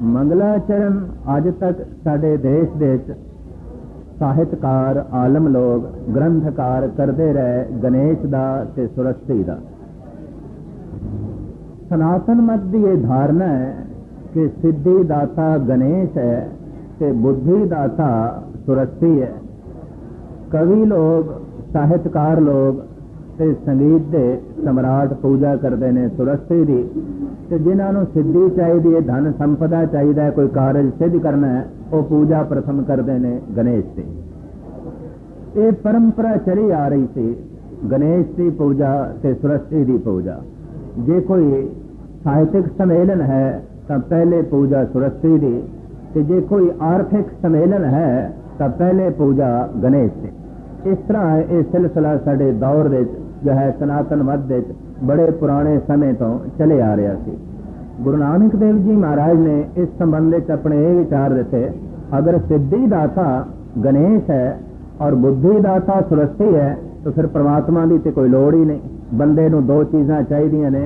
मंगलाचरण अज तक साडे देश दे ਸਾਹਿਤਕਾਰ आलम लोग ग्रंथकार करते रहे गणेश दा ते सरस्वती दा। सनातन मत की यह धारणा है कि सिद्धि दाता गणेश है ते बुद्धि दाता सरस्वती है। कवि लोग ਸਾਹਿਤਕਾਰ लोग ते संगीत दे सम्राट पूजा करते हैं सरस्वती की, ते जिन्होंने सिद्धि चाहिए, धन संपदा चाहिए, कोई कारज सिद्ध करना है, वो पूजा प्रथम करते हैं गणेश की। ये परंपरा चली आ रही थी, गणेश की पूजा ते सरस्वती की पूजा। जे कोई साहित्यिक सम्मेलन है तो पहले पूजा सरस्वती की, ते जे कोई आर्थिक सम्मेलन है तो पहले पूजा गणेश की। इस तरह ये सिलसिला साडे दौर दे जो है सनातन मत दे बड़े पुराने समय तो चले आ रहा सी। गुरु नानक देव जी महाराज ने इस संबंध में अपने ये विचार देते, अगर सिद्धि दाता गणेश है और बुद्धि दाता सरस्वती है तो फिर परमात्मा की तो कोई लोड़ ही नहीं। बंदे नूं दो चीज़ां चाहिए ने,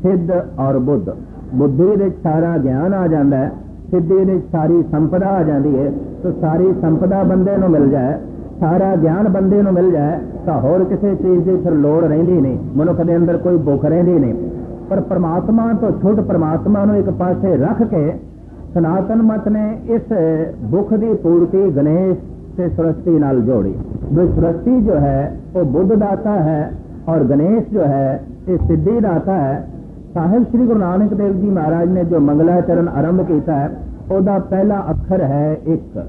सिद्ध और बुद्ध। बुद्धि दे सारा ज्ञान आ जाता है, सिद्धि दे सारी संपदा आ जाती है। तो सारी संपदा बंदे नूं मिल जाए, सारा ज्ञान बंदे नूं मिल जाए तो होर किसी चीज़ की फिर लोड़ रहिंदी नहीं, मनुख के अंदर कोई भुख रहिंदी नहीं। पर परमात्मा तो छुट परमात्मा नूं एक पासे रख के सनातन मत ने इस भुख की पूर्ति गणेश से सरस्वती नाल जोड़ी। जो सरस्वती जो है वो बुद्ध दाता है और गणेश जो है ये सिद्धि दाता है। साहिब श्री गुरु नानक देव जी महाराज ने जो मंगलाचरण आरंभ किया है, उसका पहला अक्षर है एक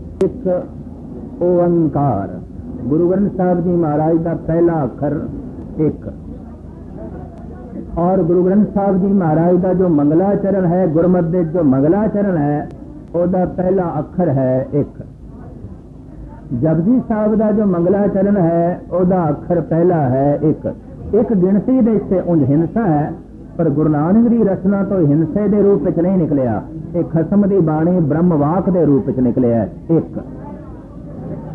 ओंकार। गुरु ग्रंथ साहब जी महाराज का पहला अक्षर एक, और गुरु ग्रंथ साहब जी महाराज का जो मंगलाचरण है, गुरमत दे जो मंगलाचरण है, उसका पहला अक्षर है एक। जपजी साहब का जो मंगलाचरण है, उसका अक्षर पहला है एक। एक गिनती दे से उंज हिंसा है, पर गुरु नानक की रचना तो हिंसे के रूप में नहीं निकलिया। एक खसम की बाणी ब्रह्मवाक के रूप में निकलिया एक।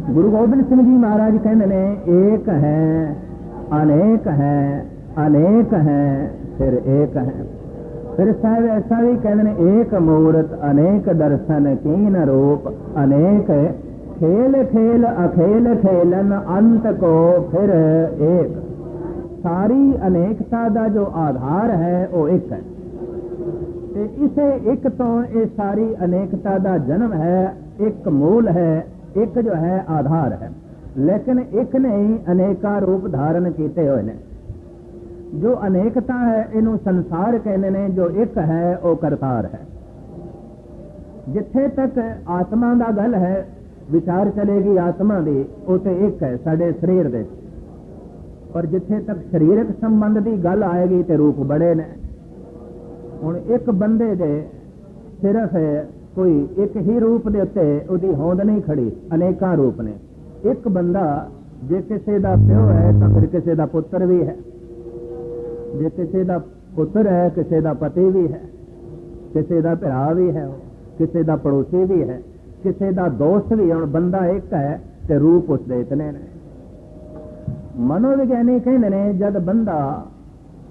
गुरु गोबिंद सिंह जी महाराज कहते ने एक है अनेक है, अनेक है फिर एक है। फिर साहब ऐसा भी कहते ने एक मूर्त अनेक दर्शन कीन रूप अनेक, खेल खेल अखेल खेलन अंत को फिर एक। सारी अनेकता का जो आधार है वो एक है, ते इसे एक तो ये सारी अनेकता का जन्म है, एक मूल है, एक जो है आधार है। लेकिन एक ने ही अनेका रूप धारण किए हुए ने। जो अनेकता है इनू संसार कहने ने, जो एक है वो करतार है। जिथे तक आत्मा का गल है, विचार चलेगी आत्मा की, वो तो एक है साडे शरीर दे। और जिथे तक शरीरक संबंध की गल आएगी तो रूप बड़े ने। हुण एक बंदे दे सिर्फ कोई एक ही रूप के उत्ते उसकी होंद नहीं खड़ी, अनेका रूप ने। एक बंदा जे किसी का प्यो है तो फिर किसी का पुत्र भी है, जे किसी का पुत्र है किसी का पति भी है, किसी का भरा भी है, किसी का पड़ोसी भी है, किसी का दोस्त भी है। बंदा एक है तो रूप उसके इतने ने। मनोविज्ञानी कहते हैं जब बंदा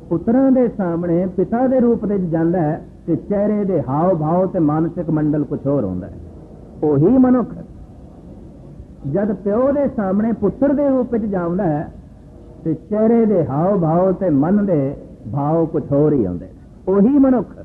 पुत्रां दे सामने पिता के रूप में जाता है तो चेहरे के हाव भाव ते मानसिक मंडल कुछ होर होंदा है। वही मनुख जब प्यो के सामने पुत्र के रूप में जाता है तो चेहरे के हाव भाव ते मन के भाव कुछ होर ही आते हैं। वही मनुख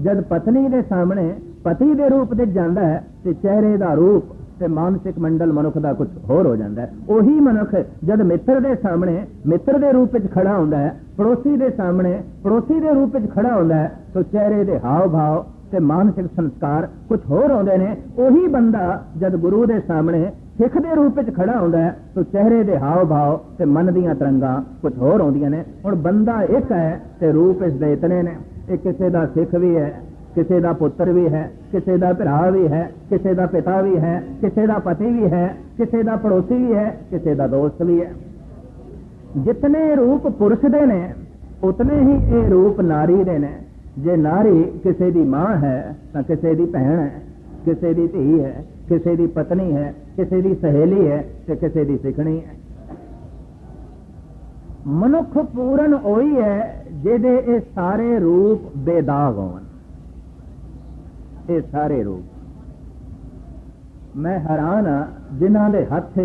जब पत्नी के सामने पति के रूप में जाता है तो चेहरे का रूप ते मानसिक मंडल मनुख का कुछ होर हो जाता है। वही मनुख जब मित्र के सामने मित्र के रूप में खड़ा होता है, पड़ोसी के सामने पड़ोसी के रूप में खड़ा होता है, तो चेहरे के हाव भाव ते मानसिक संस्कार कुछ होर होंदे ने। वही बंदा जब गुरु के सामने सिख के रूप में खड़ा होता है तो चेहरे के हाव भाव ते मन दीयां तरंगां कुछ होर होंदियां ने। हुण बंदा एक है ते रूप इसदे इतने ने। एक किसी का सिख भी है, किसी का पुत्र भी है, किसी का भरा भी है, किसी का पिता भी है, किसी का पति भी है, किसी का पड़ोसी भी है, किसी का दोस्त भी है। जितने रूप पुरुष दे ने उतने ही ये रूप नारी दे ने। जे नारी किसी की मां है तो किसी की भैन है, किसी की धी है, किसी की पत्नी है, किसी की सहेली है, तो किसी की सिखणी है। मनुख पूर्ण वही है जिहदे ये सारे रूप बेदाग होवन। ये सारे रूप। मैं हैरान हाँ जिन्हां दे हथ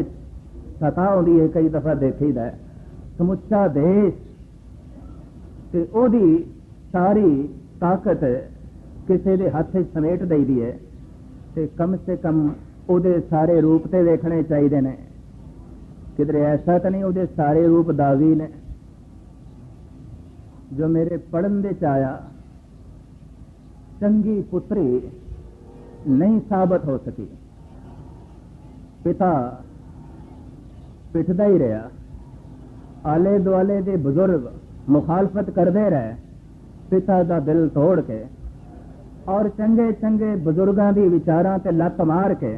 सता आउंदी है, कई दफा देखीदा है, समुचा देश ते ओदी सारी ताकत किसी दे हथ समेट दईदी है, ते कम से कम ओदे सारे रूप ते देखने चाहिए ने। किधरे ऐसा तो नहीं ओदे सारे रूप दागी ने। जो मेरे पढ़न दे आया, चंगी पुत्री नहीं साबित हो सकी, पिता पिटदा ही रहा, आले दुआले दे बुजुर्ग मुखालफत करते रहे पिता का दिल तोड़ के, और चंगे चंगे बुजुर्गों की विचारां ते लत मार के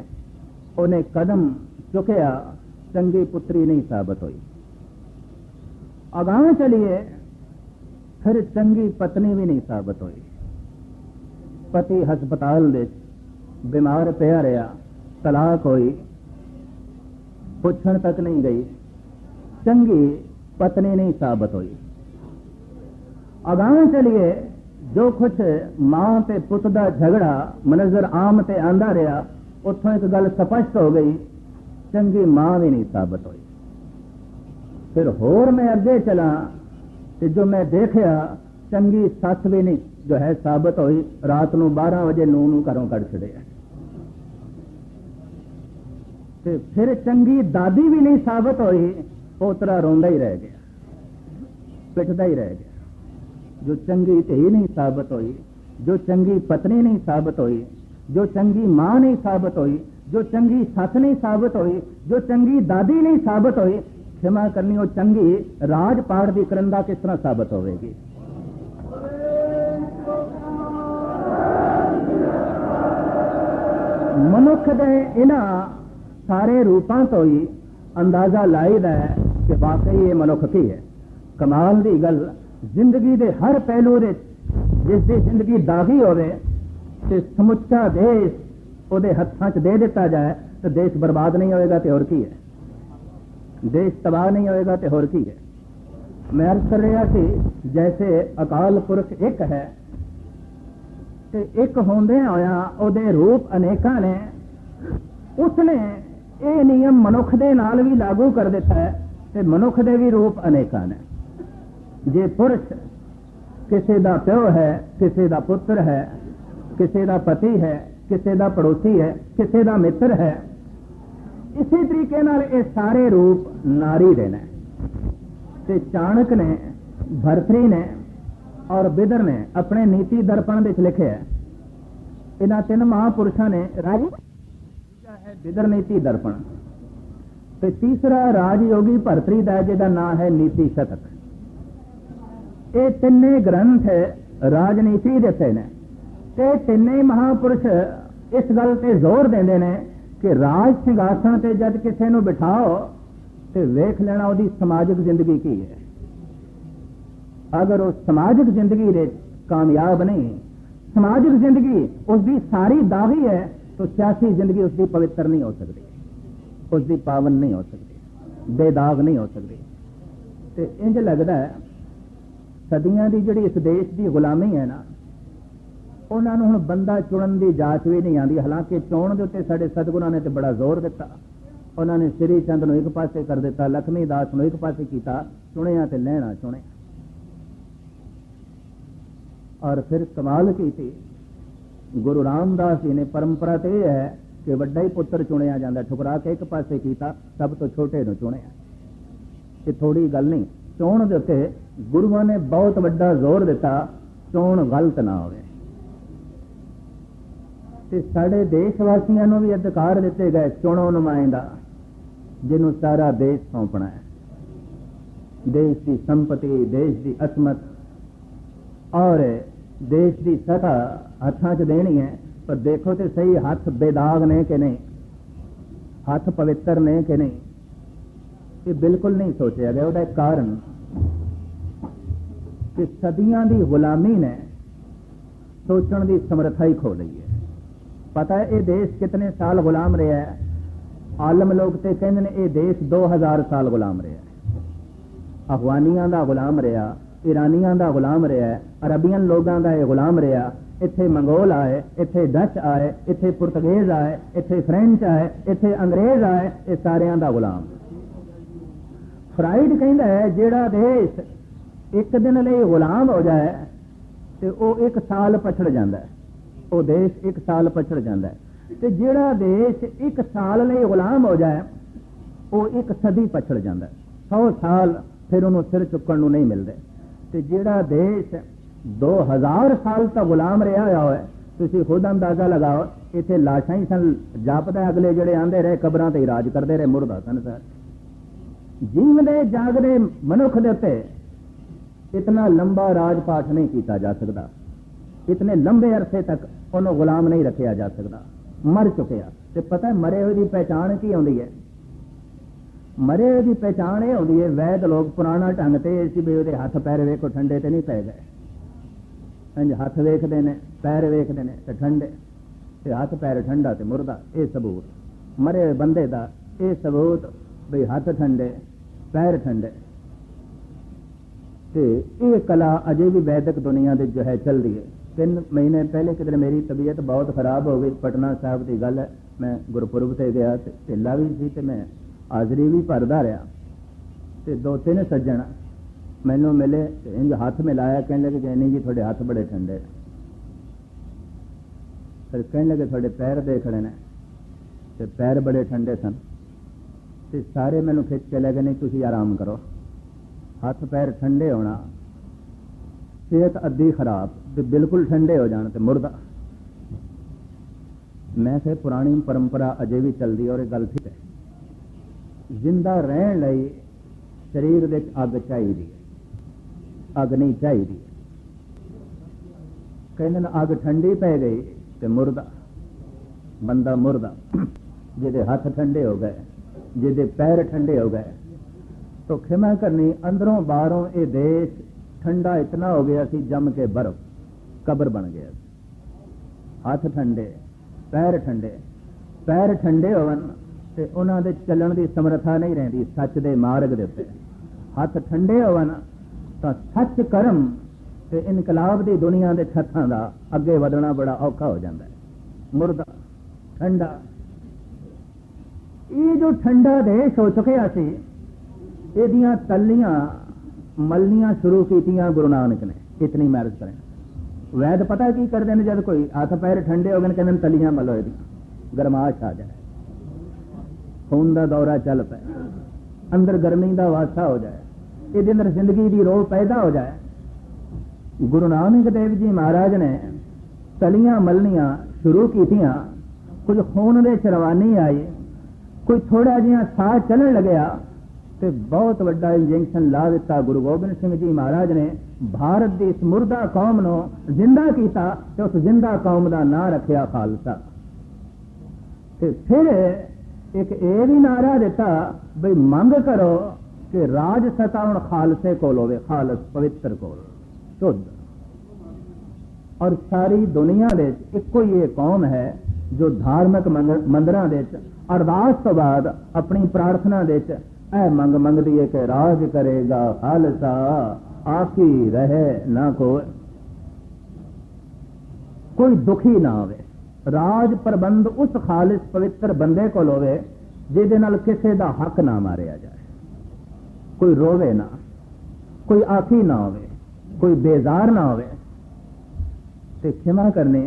उन्हें कदम चुकया, चंगी पुत्री नहीं साबित हुई। अगां चलिए फिर चंगी पत्नी भी नहीं साबित हुई। पति हस्पताल दे बीमार पिया रहा, तलाक हुई, पुछण तक नहीं गई, चंगी पत्नी नहीं साबित हुई। अगां चलिए जो कुछ मां ते पुत दा झगड़ा मनजर आम ते आंदा रहा, उत्थों एक गल स्पष्ट हो गई, चंगी मां भी नहीं साबित हुई। फिर होर मैं अगे चला ते जो मैं देखा, चंगी सस भी नहीं जो है साबित हुई। रात नूं 12 वजे नूं घरों कढ़ छड़िया। ते फिर चंगी दादी भी नहीं साबित हुई, पोतरा रोंदा ही रह गया, पिटदा ही रह गया। जो चंगी धी नहीं साबित हुई, जो चंगी पत्नी नहीं साबित हुई, जो चंगी मां नहीं साबित हुई, जो चंगी सस नहीं साबित हुई, जो चंगी दादी नहीं साबित हुई, क्षमा करनी वो चंगी राजपाट की करंदा किस तरह साबित होगी। मनुख दे इन्हां सारे रूपां तो ही अंदाजा लाईदा है कि वाकई ये मनुख की है। कमाल दी गल, जिंदगी दे हर पहलू दे जिसदी जिंदगी दागी होवे ते समुचा देश उहदे हत्थां च दे दिता जाए तो देश बर्बाद नहीं होएगा तो होर की है, देश तबाह नहीं होएगा तो होर की है। मैं अर्ज कर रहा कि जैसे अकाल पुरख एक है ते एक होंदे होया उहदे रूप अनेकां ने, उसने ये नियम मनुख दे नाल भी लागू कर दिता है ते मनुख दे भी रूप अनेकां ने। जे पुरुष किसी का प्यो है, किसी का पुत्र है, किसी का पति है, किसी का पड़ोसी है, किसी का मित्र है, इसी तरीके नाल ये सारे रूप नारी दे ने। ते चाणक ने, भरतरी ने और बिदर ने अपने नीति दर्पण विच लिखे है। इन्हां 3 महापुरुषों ने राज है बिदर नीति दर्पण, ते तीसरा राजयोगी भरतरी दा जिहदा नाम है नीति शतक। ये तिने ग्रंथ राजनीति देते हैं, ते तिने महापुरुष इस गल ते जोर देंदे ने कि राज सिंघासन ते जद किसी नूं बिठाओ तो वेख लेना उसकी समाजिक जिंदगी की है। अगर वो समाजिक जिंदगी दे कामयाब नहीं, समाजिक जिंदगी उसकी सारी दागी है, तो सियासी जिंदगी उसकी पवित्र नहीं हो सकती, उसकी पावन नहीं हो सकती, बेदाग नहीं हो सकती। तो इंज लगता है सदियां की जिहड़ी इस देश की गुलामी है ना, उन्होंने हुण बंदा चुनन की जाच भी नहीं आती। हालांकि चोण के उत्ते साडे सतगुरां ने तो बड़ा जोर दिता। उन्होंने श्री चंद नूं एक पासे कर दिता, लक्ष्मी दास नूं एक पासे किया, चुनिया तो लैना चुने। और फिर कमाल की थी गुरु रामदास जी ने, परंपरा तो यह है कि वड्डा ही पुत्र चुनिया जाता, ठुकरा के एक पासे किया, सब तो छोटे नूं चुनिया। ये थोड़ी गल नहीं, चोण के उत्ते गुरुआं ने बहुत वड्डा जोर दिता, चोण गलत ना होवे। ते साडे देशवासियों को भी अधिकार दिते गए, चुनो नुमाइंदा जिन्हों सारा देश सौंपना है, देश की संपत्ति, देश की असमत और देश की सत्ता हाथों च देनी है। पर देखो तो सही, हाथ बेदाग ने कि नहीं, हाथ पवित्र ने कि नहीं, ये बिल्कुल नहीं सोचा गया। उसका एक कारण कि सदियां की गुलामी ने सोचने की समर्था ही खो ली है। पता है ये देश कितने साल गुलाम रहा है? आलम लोग तो कहते हैं ये देश 2000 साल गुलाम रहा है। अफगानियों का गुलाम रहा, ईरानियों का गुलाम रहा, अरबियन लोगों का यह गुलाम रहा, इत्थे मंगोल आए, इत्थे डच आए, इत्थे पुर्तगेज आए, इत्थे फ्रेंच आए, इत्थे अंग्रेज आए, ये सारियां दा गुलाम। फ्राइड कहता है जिहड़ा देश एक दिन लई गुलाम हो जाए तो वह 1 साल पछड़ जाता है, वो देश 1 साल पछड़ जाता है। तो जिहड़ा देश 1 साल लई गुलाम हो जाए वो 1 सदी पछड़ जाता है, 100 साल फिर उन्होंने सिर चुकन नूं नहीं मिलते। तो जिहड़ा देश 2000 साल तक गुलाम रहा हो, तुसीं खुद अंदाजा लगाओ, इत्थे लाशां ही सन, जापदा अगले जिहड़े आंदे रहे कबरां ते राज करते रहे, मुर्दा सन सर। जीवदे जागदे मनुख दे उत्ते इतना लंबा राजपाठ नहीं किया जा सकता, इतने लंबे अरसे तक उन्होंने गुलाम नहीं रखा जा सकता। मर चुकिया तो पता है मरे हुए की पहचान की आती है? मरे हुए की पहचान यह होती है, वैद लोग पुराना ढंग से भी वो हथ पैर वेखो ठंडे तो नहीं पै गए, इंज हथ वेखते हैं पैर वेखते हैं तो ठंडे, तो हथ पैर ठंडा तो मुर्दा, ये सबूत मरे हुए बंदे का, ये सबूत भी हथ ठंडे पैर ठंडे। तो ये कला अजे भी वैदिक दुनिया दे जो है चल रही है। 3 महीने पहले किधर मेरी तबीयत बहुत खराब हो गई, पटना साहब की गल है, मैं गुरपुरब से गया, ढिला भी सी तो मैं हाजरी भी भरदा रहा। तो 2-3 सज्जन मैनू मिले, इंज हाथ मिलाया, कहने लगे जैनी जी थोड़े हाथ बड़े ठंडे, फिर कहने लगे थोड़े पैर देखने ने, तो पैर बड़े ठंडे सन। तो सारे मैनू खिंच के ले गए, नहीं तुसीं आराम करो, हाथ पैर ठंडे होना, सेहत अद्धी खराब तो बिल्कुल ठंडे हो जाने तो मुर्दा। मैं फिर पुरानी परंपरा अजे भी चलती और गल ठीक है, जिंदा रहने लई शरीर दे अग चाहिए, अग नहीं चाहिए। कहते अग ठंडी पै गई तो मुर्दा, बंदा मुर्दा। जिहदे हाथ ठंडे हो गए, जिहदे पैर ठंडे हो गए, तो खिमा करनी अंदरों बाहरों ये देश ठंडा इतना हो गया कि जम के बर्फ कब्र बन गया। हाथ ठंडे पैर ठंडे, पैर ठंडे होवन ते उन्हां दे चलण दी समर्था नहीं रहिंदी सच दे मार्ग दे उत्ते। हाथ ठंडे होवन तां सच कर्म ते इनकलाब दी दुनिया दे हत्थां दा अगे वधना बड़ा औखा हो जाता है। मुर्दा ठंडा, ये जो ठंडा देश हो चुकिया सी, इहदियां तलियां मलनियां शुरू कीतियां गुरु नानक ने, इतनी मैरिज करें। वैद पता की करते हैं, जब कोई हाथ पैर ठंडे हो गए कहते तलियां मलो, गरमाश आ जाए, खून का दौरा चल पे, अंदर गर्मी का वासा हो जाए, ये अंदर जिंदगी की रोह पैदा हो जाए। गुरु नानक देव जी महाराज ने तलियां मलनियां शुरू कीतियां, कुछ खून दे चरवानी आई, कोई थोड़ा जिहा साह चलन लग्या तो बहुत बड़ा इंजेक्शन ला दिता। गुरु गोबिंद सिंह जी महाराज ने भारत की इस मुर्दा कौम नूं जिंदा किया, तो उस जिंदा कौम का नां रखिया खालसा। ते फिर एक ये भी नारा दिता बई मंग करो कि राज सत्ता हुण खालसे कोल होवे, खालस पवित्र कोल शुद्ध। और सारी दुनिया दे इक्को ही ये कौम है जो धार्मिक मंदिरां दे अरदास तो बाद अपनी प्रार्थना दे ऐ मंग मंगदी है कि राज करेगा खालसा, आखी रहे ना कोई दुखी ना होवे। राज प्रबंध उस खालिस पवित्र बंदे को होवे जिहदे नाल किसे दा हक ना मारिया जाए, कोई रोवे ना, कोई आखी ना होवे, कोई बेजार ना होवे। ते क्षमा करने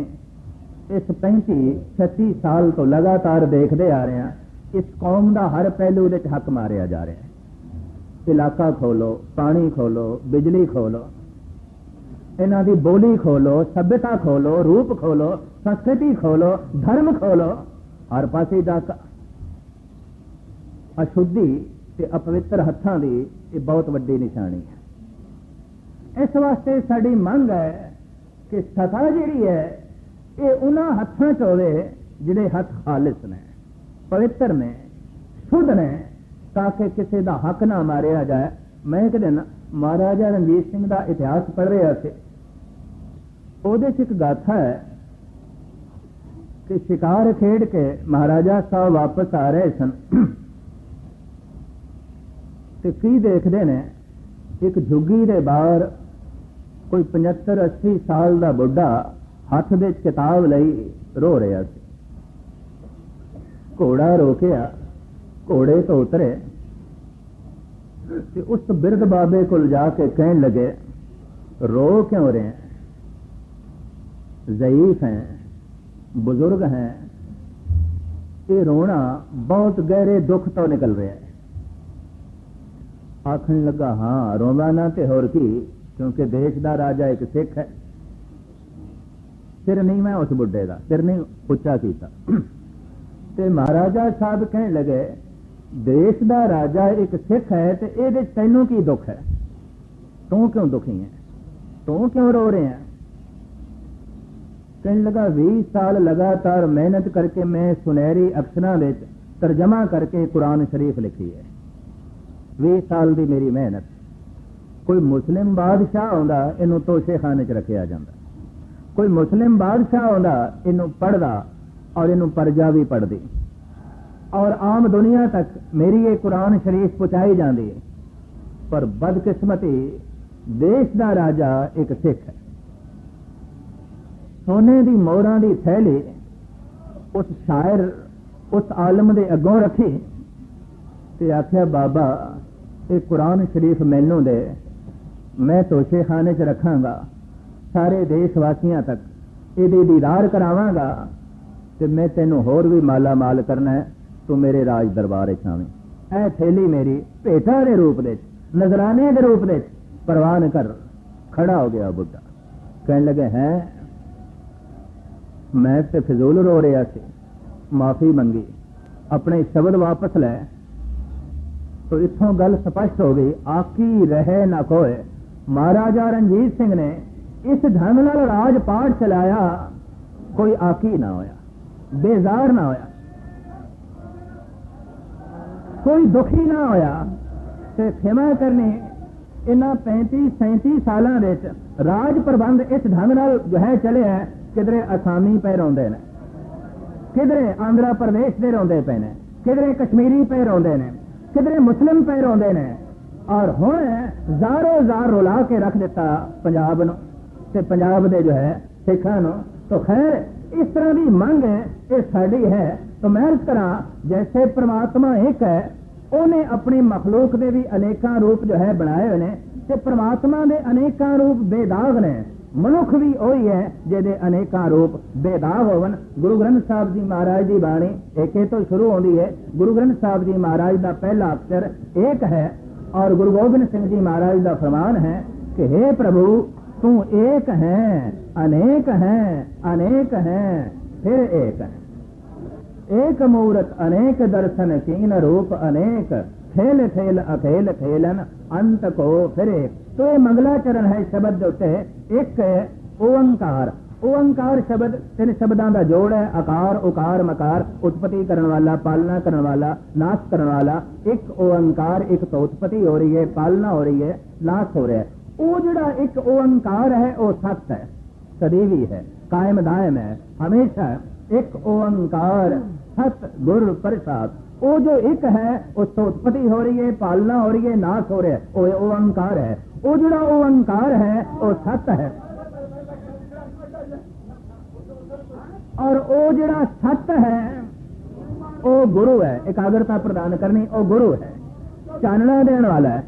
इस 35-36 साल तो लगातार देखते आ रहे हैं, इस कौम का हर पहलू दे हक मारिया जा रहा है। इलाका खोलो, पानी खोलो, बिजली खोलो, इन्हां दी बोली खोलो, सभ्यता खोलो, रूप खोलो, संस्कृति खोलो, धर्म खोलो, हर पासे डाका। अशुद्धि ते अपवित्र हत्थां दी ये बहुत वड्डी निशानी है। इस वास्ते साडी मंग है कि सता जिहड़ी है ये उन्हां हत्थां च होवे जिहड़े हथ खालिस ने, पवित्र ने, शुद्ध ने, ताकि किसी का हक ना मारिया जाए। मैं एक दिन महाराजा रणजीत सिंह का इतिहास पढ़ रहा थे, ਉਹਦੇ ਚ एक गाथा है कि शिकार खेड के महाराजा साहब वापस आ रहे सन ते की देखते ने एक झुग्गी दे बाहर कोई 75-80 साल का बुढ़ा हथ दे किताब लई रो रहा सी। घोड़ा रोकिया, घोड़े तो उतरे ते उस बिरध बाबे को जाके कहने लगे, रो क्यों रहे हैं? ज़ईफ हैं, बुजुर्ग हैं, ये रोना बहुत गहरे दुख तो निकल रहा है। आखन लगा, हाँ रोवा ना ते होर की, क्योंकि देश का राजा एक सिख है। सिर नहीं मैं उस बुढ़े का सिर नहीं उच्चा किया। ते महाराजा साहब कहने लगे, देश का राजा एक सिख है ते ये तैनू की दुख है? तू क्यों दुखी है? तू क्यों रो रहे हैं? कहने लगा, 20 साल लगातार मेहनत करके मैं सुनहरी अक्षरां विच तर्जमा करके कुरान शरीफ लिखी है। 20 साल की मेरी मेहनत। कोई मुस्लिम बादशाह आंदा इनू तोशेखाने च रखिया जाता, कोई मुस्लिम बादशाह आंदा इनू पढ़दा और इनू प्रजा भी पढ़दी, और आम दुनिया तक मेरी ये कुरान शरीफ पहुंचाई जाती है। पर बदकिस्मती देश का राजा एक सिख है। सोने की मोहरां की थैली उस शायर उस आलम के अगों रखी ते आख्या, बाबा ये कुरान शरीफ मैनू दे, मैं तोशेखाने च रखांगा, सारे देशवासियों तक ये दीदार करावांगा ते मैं तेनू होर भी माला माल करना है, तू मेरे राज दरबार आवी। ऐ थैली मेरी भेटा के रूप दे, नजराने के रूप दे परवान कर। खड़ा हो गया बुढ़ा, कहने लगे, हैं मैं ते फिजूल रो रहा सी, माफी मंगी, अपने शब्द वापस लै। तो इत्थों गल स्पष्ट हो गई, आकी रहे ना कोई। महाराजा रणजीत सिंह ने इस ढंग नाल राजपाट चलाया, कोई आकी ना होया, बेजार ना होया, कोई दुखी ना होया। ते क्षमा करनी, इन्हां 35-37 सालों में राज प्रबंध इस ढंग नाल जो है चले है, किधरे असामी पे रोंदे ने, किधरे आंध्र प्रदेश के रोंदे पे ने, किधरे कश्मीरी पे रोंदे ने, किधरे मुस्लिम पे रोंदे ने, और हुण ज़ारो ज़ार रुला के रख दिता पंजाब नूं ते पंजाब दे जो है सिखां नूं। तो खैर इस तरह की मंग ये साडी है। तो मैं अर्ज करा, जैसे परमात्मा एक है, उन्हें अपनी मखलूक के भी अनेकां रूप जो है बनाए हुए हैं, ते परमात्मा के अनेकां रूप बेदाग ने। मनुख भी वही है जिहदे अनेकां रूप बेदाग होवन। गुरु ग्रंथ साहब जी महाराज की बाणी एक तो शुरू होती है। गुरु ग्रंथ साहब जी महाराज का पहला अक्षर एक है, और गुरु गोबिंद सिंह जी महाराज का फरमान है कि हे प्रभु तू एक है, अनेक है, अनेक है, फिर एक है। एक मूरत अनेक दर्शन कीन रूप अनेक, खेल खेल अखेल खेलन अंत को फिर एक। तो ये मंगलाचरण है शब्द उत्ते एक ओंकार। ओंकार शब्द 3 शब्दों का जोड़ है, अकार उकार मकार, उत्पत्ति करने वाला, पालना करने वाला, नाश करने वाला। एक ओंकार, एक तो उत्पत्ति हो रही है, पालना हो रही है, नाश हो रहा है। वो जोड़ा एक ओंकार है वो सत्य है, सदैवी है, कायम दायम है, हमेशा। एक ओंकार सत गुरु प्रसाद। वो जो एक है उससे उत्पत्ति हो रही है, पालना हो रही है, नाश हो रहा है, वो ओंकार है। वो जोड़ा ओंकार है वो सत्य है, और वो जोड़ा सत्य है वो गुरु है। एकाग्रता प्रदान करनी, वो गुरु है, चानना देने वाला है,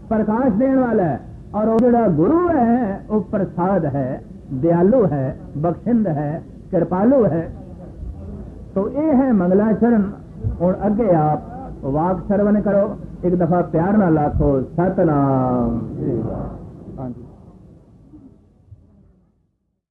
प्रकाश देने वाला है। और वो जोड़ा गुरु है वो प्रसाद है, दयालु है, बख्शिंद है, कृपालु है। तो ये है मंगलाचरण। और अगे आप वाक श्रवण करो, एक दफा प्यार ना लाखो सतनाम। हाँ जी।